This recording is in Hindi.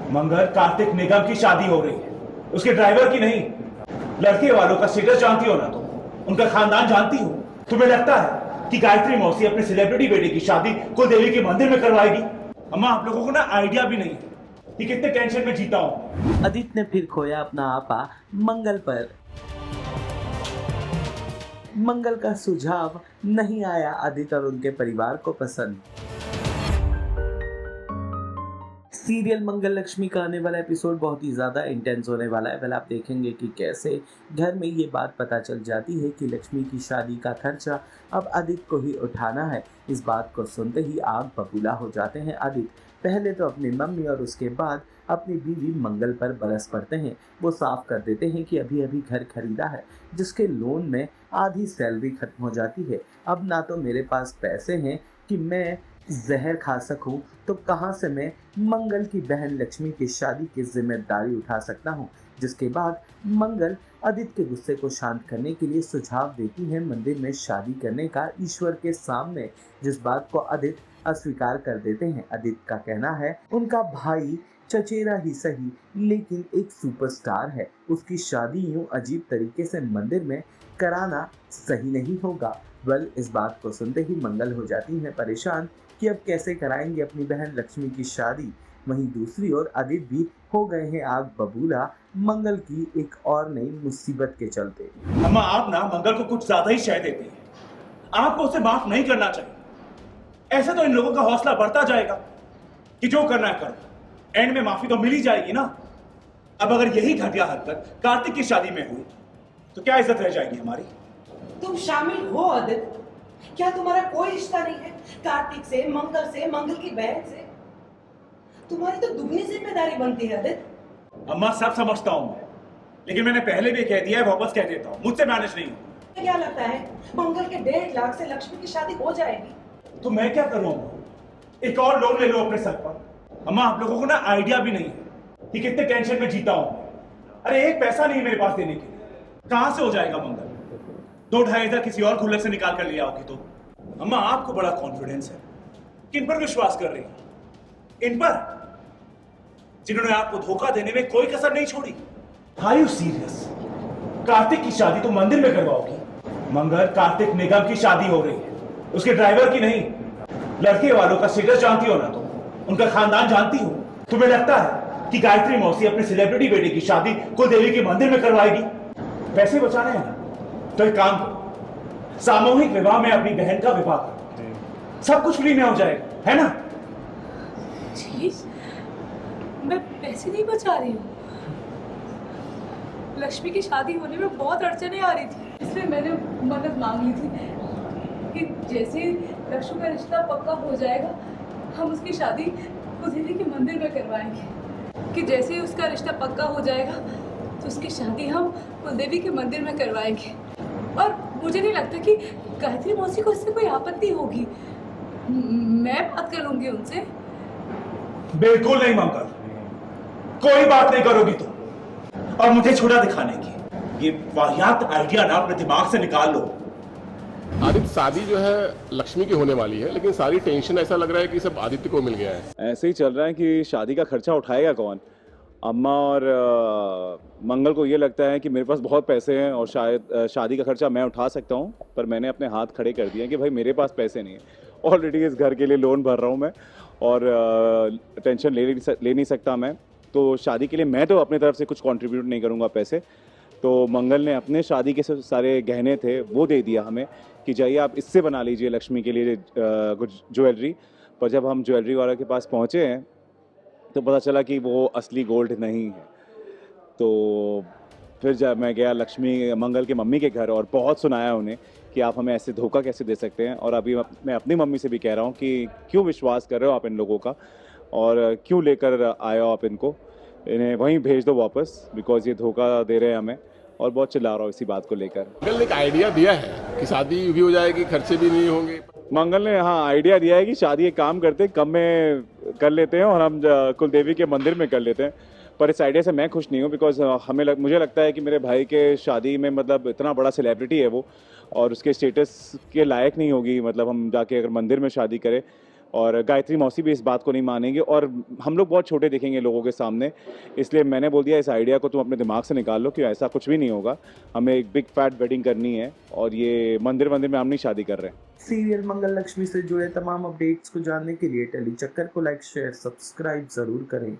मंगल, कार्तिक निगम की शादी हो रही है, उसके ड्राइवर की नहीं। लड़के वालों का स्टेटस जानती हो ना तुम, उनका खानदान जानती हो। तुम्हें लगता है कि गायत्री मौसी अपने सेलिब्रिटी बेटे की शादी कुलदेवी के मंदिर में करवाएगी? अम्मा, आप लोगों को ना आइडिया भी नहीं है कि कितने टेंशन में जीता हूं। आदित्य ने फिर खोया अपना आपा मंगल पर। मंगल का सुझाव नहीं आया आदित्य और उनके परिवार को पसंद। सीरियल मंगल लक्ष्मी का आने वाला एपिसोड बहुत ही ज़्यादा इंटेंस होने वाला है। पहले आप देखेंगे कि कैसे घर में ये बात पता चल जाती है कि लक्ष्मी की शादी का खर्चा अब आदित्य को ही उठाना है। इस बात को सुनते ही आग बबूला हो जाते हैं आदित्य। पहले तो अपनी मम्मी और उसके बाद अपनी बीवी मंगल पर बरस पड़ते हैं। वो साफ कर देते हैं कि अभी अभी घर खरीदा है जिसके लोन में आधी सैलरी खत्म हो जाती है। अब ना तो मेरे पास पैसे हैं कि मैं जहर खा सकूं, तो कहां से मैं मंगल की बहन लक्ष्मी की शादी की जिम्मेदारी उठा सकता हूं। जिसके बाद मंगल आदित्य के गुस्से को शांत करने के लिए सुझाव देती है मंदिर में शादी करने का ईश्वर के सामने, जिस बात को आदित्य अस्वीकार कर देते हैं। आदित्य का कहना है उनका भाई चचेरा ही सही लेकिन एक सुपरस्टार है, उसकी शादी यूं अजीब तरीके से मंदिर में कराना सही नहीं होगा। इस बात को सुनते ही मंगल हो जाती है परेशान कि अब कैसे कराएंगे अपनी बहन लक्ष्मी की शादी। वहीं दूसरी ओर आदित्य भी हो गए हैं आग बबूला मंगल की एक और नई मुसीबत के चलते। अम्मा, आप ना मंगल को कुछ ज्यादा ही शय देती हैं। आपको उसे माफ नहीं करना चाहिए। ऐसे तो इन लोगों का हौसला बढ़ता जाएगा कि जो करना है करो, एंड में माफी तो मिल ही जाएगी ना। अब अगर यही घटिया हरकत कार्तिक की शादी में हुई तो क्या इज्जत रह जाएगी हमारी? तुम शामिल हो आदित्य? क्या तुम्हारा कोई रिश्ता नहीं है कार्तिक से, मंगल की बहन से? तुम्हारी तो दुगनी जिम्मेदारी बनती है आदित्य। अम्मा, सब समझता हूं मैं, लेकिन मैंने पहले भी कह दिया है, वापस कह देता हूं, मुझसे मैनेज नहीं हो। क्या लगता है मंगल के 1.5 लाख से लक्ष्मी की शादी हो जाएगी? तो मैं क्या करूं? एक और लोन ले लो अपने सर पर। अम्मा, आप लोगों को ना आइडिया भी नहीं है कि कितने टेंशन में जीता हूं। अरे एक पैसा नहीं मेरे पास देने के लिए, कहां से हो जाएगा मंगल? 2-2.5 किसी और गुल्लक से निकाल कर लिया होगी तो। अम्मा, आपको बड़ा कॉन्फिडेंस है, किन पर विश्वास कर रही हैं? इन पर जिन्होंने आपको धोखा देने में कोई कसर नहीं छोड़ी। Are you serious? कार्तिक की शादी तो मंदिर में करवाओगी? मंगल, कार्तिक निगम की शादी हो रही है, उसके ड्राइवर की नहीं। लड़के वालों का स्टेटस जानती हो ना तुम, उनका खानदान जानती हो। तुम्हें लगता है कि गायत्री मौसी अपने सेलिब्रिटी बेटे की शादी कुलदेवी के मंदिर में करवाएगी? पैसे बचाने हैं ना, तो एक काम करो, सामूहिक विवाह में अपनी बहन का विवाह करो, सब कुछ फ्री में हो जाएगा, है ना? जी, मैं पैसे नहीं बचा रही हूँ। लक्ष्मी की शादी होने में बहुत अड़चनें आ रही थी, इसलिए मैंने मदद मांग ली थी कि जैसे लक्ष्मी का रिश्ता पक्का हो जाएगा हम उसकी शादी कुलदेवी के मंदिर में करवाएंगे। कि जैसे ही उसका रिश्ता पक्का हो जाएगा तो उसकी शादी हम कुलदेवी के मंदिर में करवाएंगे। और मुझे नहीं लगता कि गायत्री मौसी को इससे कोई आपत्ति होगी। मैं बात कर लूँगी उनसे। बिल्कुल नहीं मंगल, कोई बात नहीं करोगी तुम। और मुझे छोड़ा दिखाने की ये वाहियात आइडिया ना अपने दिमाग से निकाल लो। आदित्य, शादी जो है लक्ष्मी की होने वाली है, लेकिन सारी टेंशन ऐसा लग रहा है कि सब आदित्य को मिल गया है। ऐसे ही चल रहा है कि शादी का खर्चा उठाएगा कौन? अम्मा और मंगल को ये लगता है कि मेरे पास बहुत पैसे हैं और शायद शादी का खर्चा मैं उठा सकता हूँ, पर मैंने अपने हाथ खड़े कर दिए कि भाई मेरे पास पैसे नहीं है। ऑलरेडी इस घर के लिए लोन भर रहा हूँ मैं और टेंशन ले नहीं सकता मैं, तो शादी के लिए मैं तो अपनी तरफ से कुछ कंट्रीब्यूट नहीं करूँगा पैसे। तो मंगल ने अपने शादी के सारे गहने थे वो दे दिया हमें कि जाइए आप इससे बना लीजिए लक्ष्मी के लिए कुछ ज्वेलरी। पर जब हम ज्वेलरी वाले के पास पहुँचे हैं तो पता चला कि वो असली गोल्ड नहीं है। तो फिर जब मैं गया लक्ष्मी मंगल के मम्मी के घर और बहुत सुनाया उन्हें कि आप हमें ऐसे धोखा कैसे दे सकते हैं। और अभी मैं अपनी मम्मी से भी कह रहा हूँ कि क्यों विश्वास कर रहे हो आप इन लोगों का और क्यों लेकर आए हो आप इनको, इन्हें वहीं भेज दो वापस, बिकॉज ये धोखा दे रहे हैं हमें। और बहुत चिल्ला रहा हूँ इसी बात को लेकर। मंगल ने एक आइडिया दिया है कि शादी भी हो जाएगी, खर्चे भी नहीं होंगे। मंगल ने हाँ आइडिया दिया है कि शादी एक काम करते कम में कर लेते हैं और हम कुलदेवी के मंदिर में कर लेते हैं। पर इस आइडिया से मैं खुश नहीं हूँ, बिकॉज मुझे लगता है कि मेरे भाई के शादी में मतलब इतना बड़ा सेलिब्रिटी है वो और उसके स्टेटस के लायक नहीं होगी। मतलब हम जाके अगर मंदिर में शादी करें, और गायत्री मौसी भी इस बात को नहीं मानेंगे और हम लोग बहुत छोटे दिखेंगे लोगों के सामने। इसलिए मैंने बोल दिया इस आइडिया को तुम अपने दिमाग से निकाल लो कि ऐसा कुछ भी नहीं होगा। हमें एक बिग फैट वेडिंग करनी है और ये मंदिर में हम नहीं शादी कर रहे हैं। सीरियल मंगल लक्ष्मी से जुड़े तमाम अपडेट्स को जानने के लिए टेली चक्कर को लाइक शेयर सब्सक्राइब जरूर करें।